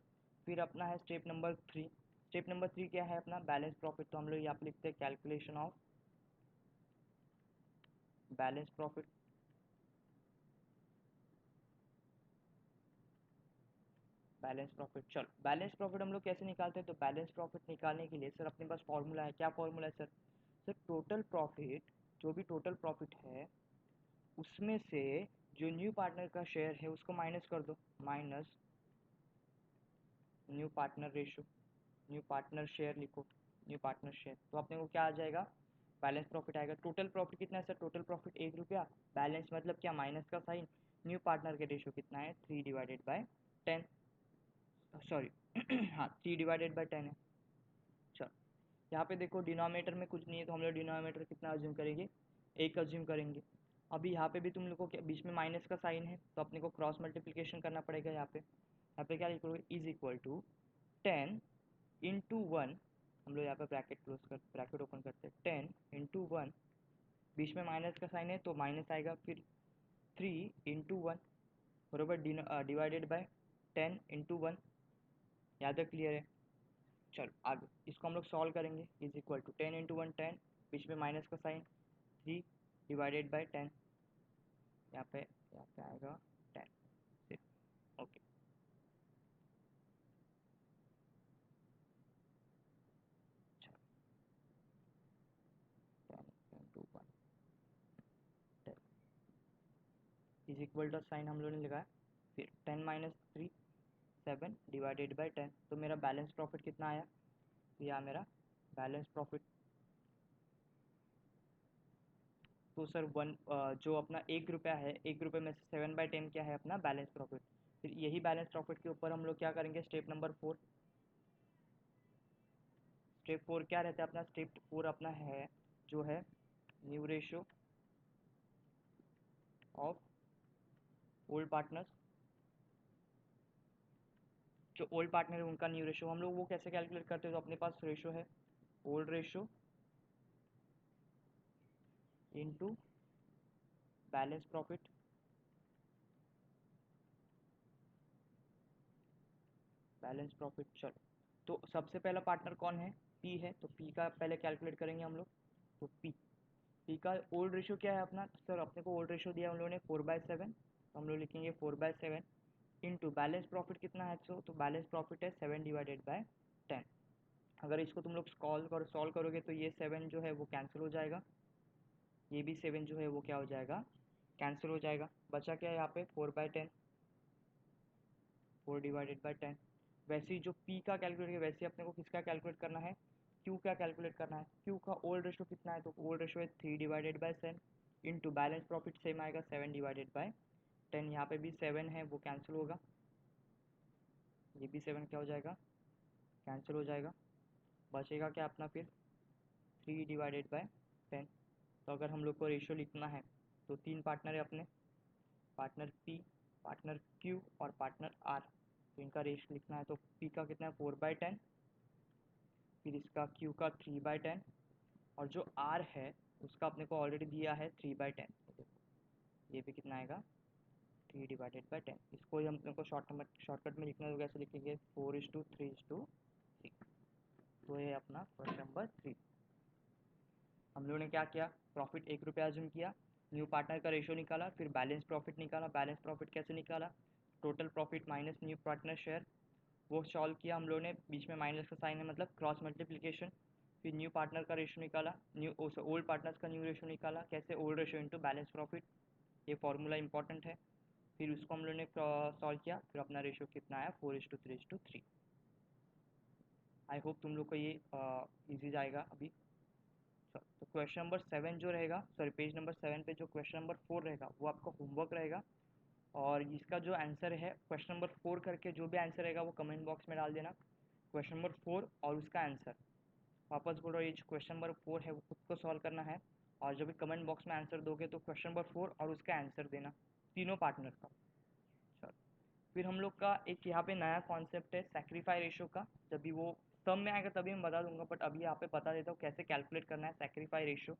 [SPEAKER 1] फिर अपना है स्टेप नंबर 3, स्टेप नंबर 3 क्या है अपना बैलेंस प्रॉफिट, तो हम लोग यहाँ पे लिखते हैं calculation of balance profit. Balance profit, चलो बैलेंस प्रॉफिट हम लोग कैसे निकालते हैं, तो बैलेंस प्रॉफिट निकालने के लिए सर अपने पास फॉर्मूला है, क्या फॉर्मूला है सर, सर टोटल प्रॉफिट, जो भी टोटल प्रॉफिट है उसमें से जो न्यू पार्टनर का शेयर है उसको माइनस कर दो, minus new partner ratio, new partner share लिखो, न्यू पार्टनर शेयर, तो अपने को क्या आ जाएगा बैलेंस प्रॉफिट आएगा। टोटल प्रॉफिट कितना है सर, टोटल प्रॉफिट 1 रुपया, बैलेंस मतलब क्या माइनस का साइन, न्यू पार्टनर के रेशो कितना है 3/10, सॉरी हाँ 3/10 है। चलो यहाँ पे देखो डिनोमिनेटर में कुछ नहीं है, तो हम लोग डिनोमिनेटर कितना अज्यूम करेंगे 1 अज्यूम करेंगे। अभी यहाँ पे भी तुम लोग को बीच में माइनस का साइन है, तो अपने को क्रॉस मल्टीप्लिकेशन करना पड़ेगा। यहाँ पे क्या लिखोगे इज इक्वल टू 10 × 1, हम लोग यहाँ पे ब्रैकेट ओपन करते हैं, 10 × 1, बीच में माइनस का साइन है तो माइनस आएगा, फिर 3 × 1 बरोबर डिवाइडेड बाय 10 × 1। यहाँ तक क्लियर है। चलो आगे इसको हम लोग सॉल्व करेंगे, इज इक्वल टू 10 × 1 10, बीच में माइनस का साइन 3/10, यहाँ पे आएगा 10। ओके, अच्छा 10 इज इक्वल टू साइन हम लोगों ने लगाया, फिर 10 - 3 7 डिवाइडेड बाई 10। तो मेरा बैलेंस प्रॉफिट कितना आया? तो यह मेरा बैलेंस प्रॉफिट, तो सर जो अपना 1 रुपया है, 1 रुपये में से 7/10 क्या है अपना बैलेंस प्रॉफिट। फिर यही बैलेंस प्रॉफिट के ऊपर हम लोग क्या करेंगे, स्टेप नंबर 4। स्टेप 4 क्या रहता है अपना? स्टेप 4 अपना है जो है new ratio of old partners. जो ओल्ड पार्टनर है उनका न्यू रेशो हम लोग वो कैसे कैलकुलेट करते हैं? तो अपने पास रेशो है old ratio into balance profit. Balance profit, चलो तो सबसे पहला पार्टनर कौन है? पी है, तो पी का पहले कैलकुलेट करेंगे हम लोग। तो पी का ओल्ड रेशो क्या है अपना? तो सर अपने को ओल्ड रेशो दिया हम लोगों ने 4/7, तो हम लोग लिखेंगे 4/7 इंटू बैलेंस प्रॉफिट कितना है? तो बैलेंस प्रॉफिट है 7/10। अगर इसको तुम लोग सॉल्व करोगे तो ये 7 जो है वो कैंसिल हो जाएगा, ये भी 7 जो है वो क्या हो जाएगा, कैंसिल हो जाएगा। बचा क्या है यहाँ पे? 4/10, 4/10। वैसे ही जो पी का कैलकुलेट है वैसे ही अपने को किसका कैलकुलेट करना है? क्यू का कैलकुलेट करना है। क्यू का ओल्ड रेशो कितना है? तो ओल्ड रेशो है 3/7 इंटू बैलेंस प्रॉफिट सेम आएगा 7/10। यहाँ पे भी 7 है वो कैंसिल होगा, ये भी 7 क्या हो जाएगा, कैंसिल हो जाएगा। बचेगा क्या अपना फिर? 3/10। तो अगर हम लोग को रेशियो लिखना है तो 3 पार्टनर है अपने, पार्टनर पी, पार्टनर क्यू और पार्टनर आर। तो इनका रेशियो लिखना है तो पी का कितना है 4/10, फिर इसका क्यू का 3/10, और जो आर है उसका अपने को ऑलरेडी दिया है 3/10। तो देखो ये भी कितना आएगा 3/10। इसको ही हम अपने को शॉर्टकट में लिखना है तो कैसे लिखेंगे 4:3:6। तो ये अपना क्वेश्चन नंबर 3। हम लोगों ने क्या किया? प्रॉफिट 1 रुपया अज्यूम किया, न्यू पार्टनर का रेशियो निकाला, फिर बैलेंस प्रॉफिट निकाला। बैलेंस प्रॉफिट कैसे निकाला? Total profit minus new partner share, वो सॉल्व किया हम लोगों ने, बीच में माइनस का साइन है मतलब क्रॉस मल्टीप्लिकेशन। फिर न्यू पार्टनर का रेशियो निकाला, न्यू ओल्ड पार्टनर्स का न्यू रेशियो निकाला। कैसे? Old ratio into balance profit, ये फॉर्मूला इंपॉर्टेंट है। फिर उसको हम लोगों ने सॉल्व किया, फिर अपना रेशियो कितना आया 4:3:3। आई होप तुम लोग को ये इजी जाएगा अभी। तो क्वेश्चन नंबर 7 जो रहेगा, सॉरी पेज नंबर 7 पे जो क्वेश्चन नंबर 4 रहेगा वो आपका होमवर्क रहेगा। और इसका जो आंसर है क्वेश्चन नंबर 4 करके जो भी आंसर रहेगा वो कमेंट बॉक्स में डाल देना। क्वेश्चन नंबर 4 और उसका आंसर, वापस बोल रहा हूँ, ये जो क्वेश्चन नंबर 4 है वो खुद को सॉल्व करना है। और जब भी कमेंट बॉक्स में आंसर दोगे तो क्वेश्चन नंबर 4 और उसका आंसर देना, तीनों पार्टनर का। चलो, फिर हम लोग का एक यहाँ पे नया कॉन्सेप्ट है सैक्रिफाई रेशो का। जब भी वो सम में आएगा तभी मैं बता दूंगा, बट अभी यहाँ पे बता देता हूँ कैसे कैलकुलेट करना है सैक्रिफाई रेशो।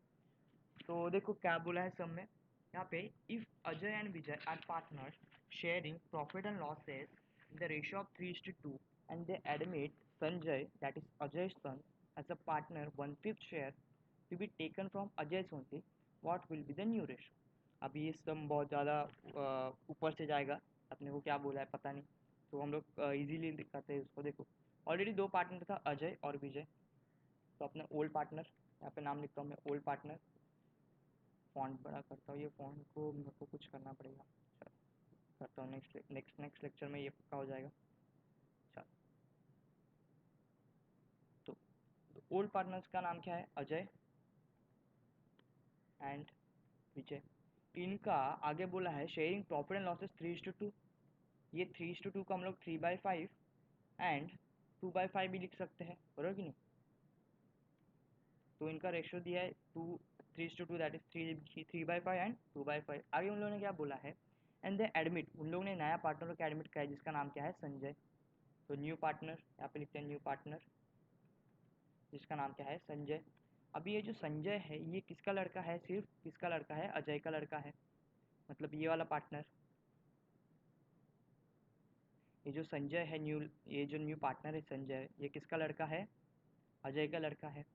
[SPEAKER 1] तो देखो क्या बोला है सम में यहाँ पे, if Ajay and Vijay are partners sharing profit and losses in the ratio of 3:2 and they admit Sanjay that is Ajay son as a partner 1/5 share to be taken from Ajay only, what will be the new ratio. अभी ये सम बहुत ज़्यादा ऊपर से जाएगा, अपने को क्या बोला है पता नहीं, तो हम लोग इजीली दिखाते हैं उसको। देखो ऑलरेडी दो पार्टनर था अजय और विजय, तो अपने ओल्ड पार्टनर यहाँ पे नाम लिखता हूँ मैं, ओल्ड पार्टनर। फॉन्ट बड़ा करता हूँ, ये फॉन्ट को मेरे को कुछ करना पड़ेगा, चलो करता हूँ। नेक्स्ट लेक्चर में ये पक्का हो जाएगा। चलो, तो ओल्ड पार्टनर्स का नाम क्या है? अजय एंड विजय। इनका आगे बोला है शेयरिंग प्रॉफिट एंड लॉसेस 3:2। ये 3:2 को हम लोग 3/5 एंड 2/5 भी लिख सकते हैं, बरोबर कि नहीं? तो इनका रेशियो दिया है 3:2, दैट इज 3/5 एंड 2/5। आगे उन लोगों ने क्या बोला है? एंड दे एडमिट, उन लोगों ने नया पार्टनर का एडमिट किया है जिसका नाम क्या है? संजय। तो न्यू पार्टनर यहाँ पे लिखते हैं, न्यू पार्टनर जिसका नाम क्या है? संजय। अभी ये जो संजय है ये किसका लड़का है? सिर्फ किसका लड़का है? अजय का लड़का है। मतलब ये वाला पार्टनर, ये जो संजय है ये जो न्यू पार्टनर है संजय, ये किसका लड़का है? अजय का लड़का है।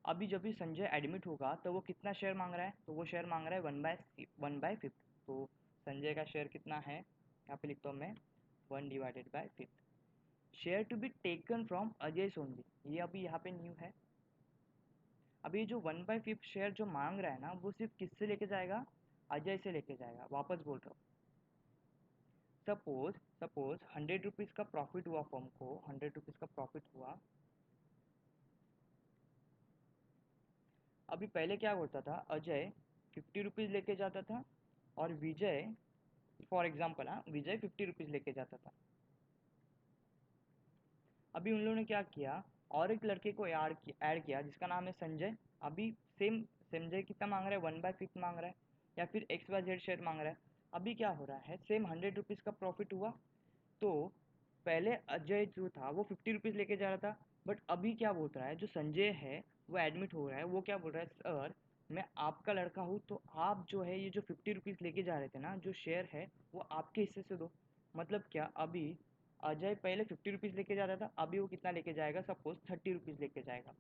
[SPEAKER 1] अभी जब भी संजय एडमिट होगा तो वो कितना शेयर मांग रहा है? तो वो शेयर मांग रहा है 1/5। तो संजय का शेयर कितना है, यहाँ पे लिखता हूँ मैं 1/5। Share to be taken from Ajay only, ये अभी यहाँ पे न्यू है। अभी जो 1/5 शेयर जो मांग रहा है ना, वो सिर्फ किससे लेके जाएगा, अजय से लेके जाएगा। वापस बोल रहा हूँ, सपोज सपोज 100 रुपीज़ का प्रॉफिट हुआ फर्म को, 100 रुपीज़ का प्रॉफिट हुआ। अभी पहले क्या होता था, अजय 50 रुपीज़ लेके जाता था और विजय, फॉर एग्जाम्पल हाँ, विजय 50 रुपीज़ लेके जाता था। अभी उन लोगों ने क्या किया, और एक लड़के को ऐड किया जिसका नाम है संजय। अभी सेम संजय कितना मांग रहा है, 1/5 मांग रहा है, या फिर XYZ शेयर मांग रहा है। अभी क्या हो रहा है, सेम 100 रुपीज़ का प्रॉफिट हुआ, तो पहले अजय जो था वो 50 रुपीज़ लेके जा रहा था, बट अभी क्या बोल रहा है, जो संजय है वो एडमिट हो रहा है, वो क्या बोल रहा है, सर मैं आपका लड़का हूँ, तो आप जो है ये जो 50 रुपीज़ लेके जा रहे थे ना, जो शेयर है वो आपके हिस्से से दो। मतलब क्या, अभी अजय पहले 50 रुपीज़ लेके जा रहा था, अभी वो कितना लेके जाएगा, सपोज 30 रुपीज़ लेके जाएगा।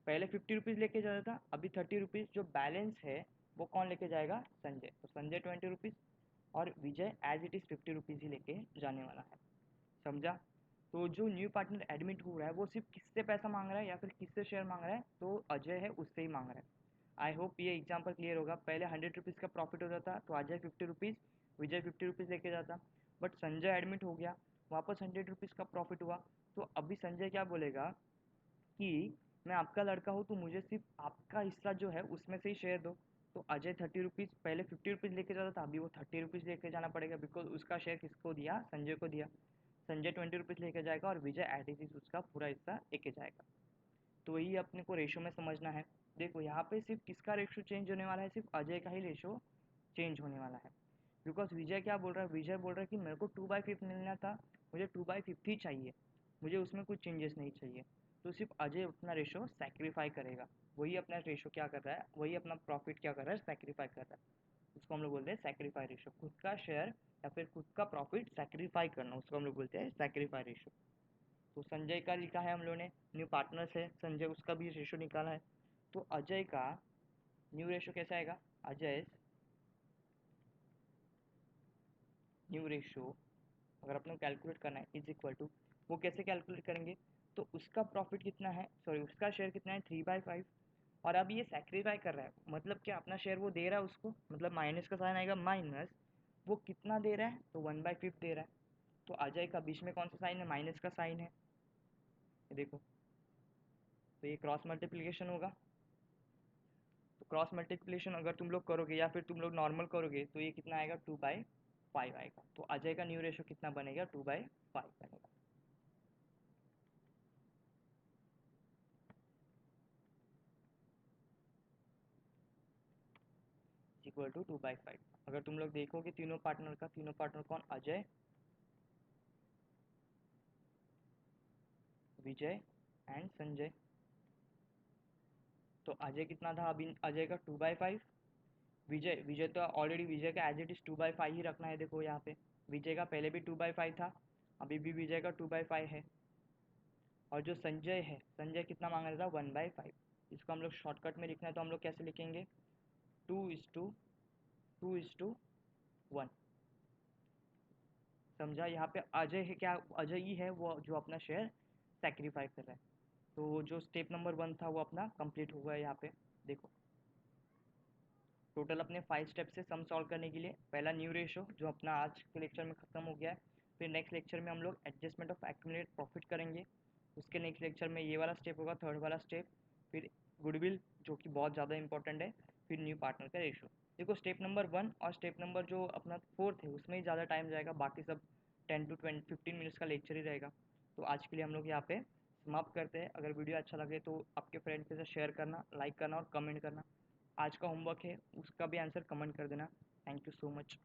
[SPEAKER 1] पहले 50 रुपीज़ लेके जा रहा था, अभी 30 रुपीज़, जो बैलेंस है वो कौन लेके जाएगा, संजय। तो संजय 20 रुपीज़ और विजय एज इट इज़ 50 रुपीज़ ही लेके जाने वाला है। समझा। तो जो न्यू पार्टनर एडमिट हो रहा है वो सिर्फ किससे पैसा मांग रहा है या फिर किससे शेयर मांग रहा है, तो अजय है उससे ही मांग रहा है। आई होप ये एग्जाम्पल क्लियर होगा। पहले 100 रुपीज़ का प्रॉफिट होता था तो अजय 50 रुपीज़, विजय 50 रुपीज़ लेके जाता, बट संजय एडमिट हो गया, वापस 100 रुपीज़ का प्रॉफिट हुआ, तो अभी संजय क्या बोलेगा कि मैं आपका लड़का हूँ, तो मुझे सिर्फ आपका हिस्सा जो है उसमें से ही शेयर दो। तो अजय 30 रुपीज़, पहले 50 रुपीज़ लेके जाता था, अभी वो 30 रुपीज़ लेके जाना पड़ेगा, बिकॉज उसका शेयर किसको दिया, संजय को दिया। संजय 20 रुपीज़ लेके जाएगा और विजय एट इज उसका पूरा हिस्सा लेके जाएगा। तो यही अपने को रेशो में समझना है। देखो यहाँ पे सिर्फ किसका रेशो चेंज होने वाला है, सिर्फ अजय का ही रेशो चेंज होने वाला है। बिकॉज विजय क्या बोल रहा है, विजय बोल रहा है कि मेरे को 2/5 मिलना था, मुझे 2/5 ही चाहिए, मुझे उसमें कुछ चेंजेस नहीं चाहिए। तो सिर्फ अजय अपना रेशो सेक्रीफाई करेगा, वही अपना रेशो क्या कर रहा है, वही अपना प्रॉफिट क्या कर रहा है, सेक्रीफाई कर रहा है। उसको हम लोग बोलते हैं सेक्रीफाई रेशो। खुद का शेयर या फिर खुद का प्रॉफिट सेक्रीफाई करना, उसको हम लोग बोलते हैं सेक्रीफाई रेशो। तो संजय का लिखा है हम लोगों ने, न्यू पार्टनर्स है संजय, उसका भी रेशो निकाला है। तो अजय का न्यू रेशो कैसा आएगा, अजय न्यू रेशो अगर अपने कैलकुलेट करना है इज इक्वल टू, वो कैसे कैलकुलेट करेंगे, तो उसका प्रॉफिट कितना है, सॉरी उसका शेयर कितना है 3/5, और अब ये सेक्रीफाई कर रहा है, मतलब क्या अपना शेयर वो दे रहा है उसको, मतलब माइनस का साइन आएगा, माइनस वो कितना दे रहा है, तो 1/5 दे रहा है। तो अजय का बीच में कौन सा साइन है, माइनस का साइन है, ये देखो। तो ये क्रॉस मल्टीप्लिकेशन होगा, तो क्रॉस मल्टीप्लिकेशन अगर तुम लोग करोगे या फिर तुम लोग नॉर्मल करोगे तो ये कितना आएगा, 2/5 आएगा। तो अजय का न्यू रेशो कितना बनेगा, 2/5 बनेगा। Equal to 2/5। अगर तुम लोग देखोगे तीनों पार्टनर का, तीनों पार्टनर कौन, अजय, विजय एंड संजय। तो अजय कितना था, अभी अजय का 2/5, विजय विजय तो ऑलरेडी विजय का एज इट इज 2/5 ही रखना है। देखो यहाँ पे विजय का पहले भी 2/5 था, अभी भी विजय का 2/5 है। और जो संजय है, संजय कितना मांग रहा था, 1/5। इसको हम लोग शॉर्टकट में लिखना है तो हम लोग कैसे लिखेंगे, 2:1। समझा। यहाँ पे अजय है, क्या अजय ही है वो जो अपना शेयर सेक्रीफाई कर रहा है। तो जो स्टेप नंबर 1 था वो अपना कंप्लीट हो गया। यहाँ पे देखो टोटल अपने 5 स्टेप से सम सॉल्व करने के लिए, पहला न्यू रेशो जो अपना आज के लेक्चर में खत्म हो गया है। फिर नेक्स्ट लेक्चर में हम लोग एडजस्टमेंट ऑफ एक्यूमुलेट प्रॉफिट करेंगे। उसके नेक्स्ट लेक्चर में ये वाला स्टेप होगा, थर्ड वाला स्टेप। फिर गुडविल जो कि बहुत ज़्यादा इंपॉर्टेंट है। फिर न्यू पार्टनर का रेशो। देखो स्टेप नंबर 1 और स्टेप नंबर जो अपना 4th है उसमें ही ज़्यादा टाइम जाएगा, बाकी सब 10 to 15 मिनट्स का लेक्चर ही रहेगा। तो आज के लिए हम लोग यहाँ पे समाप्त करते हैं। अगर वीडियो अच्छा लगे तो आपके फ्रेंड के साथ शेयर करना, लाइक करना और कमेंट करना। आज का होमवर्क है उसका भी आंसर कमेंट कर देना। Thank you so much.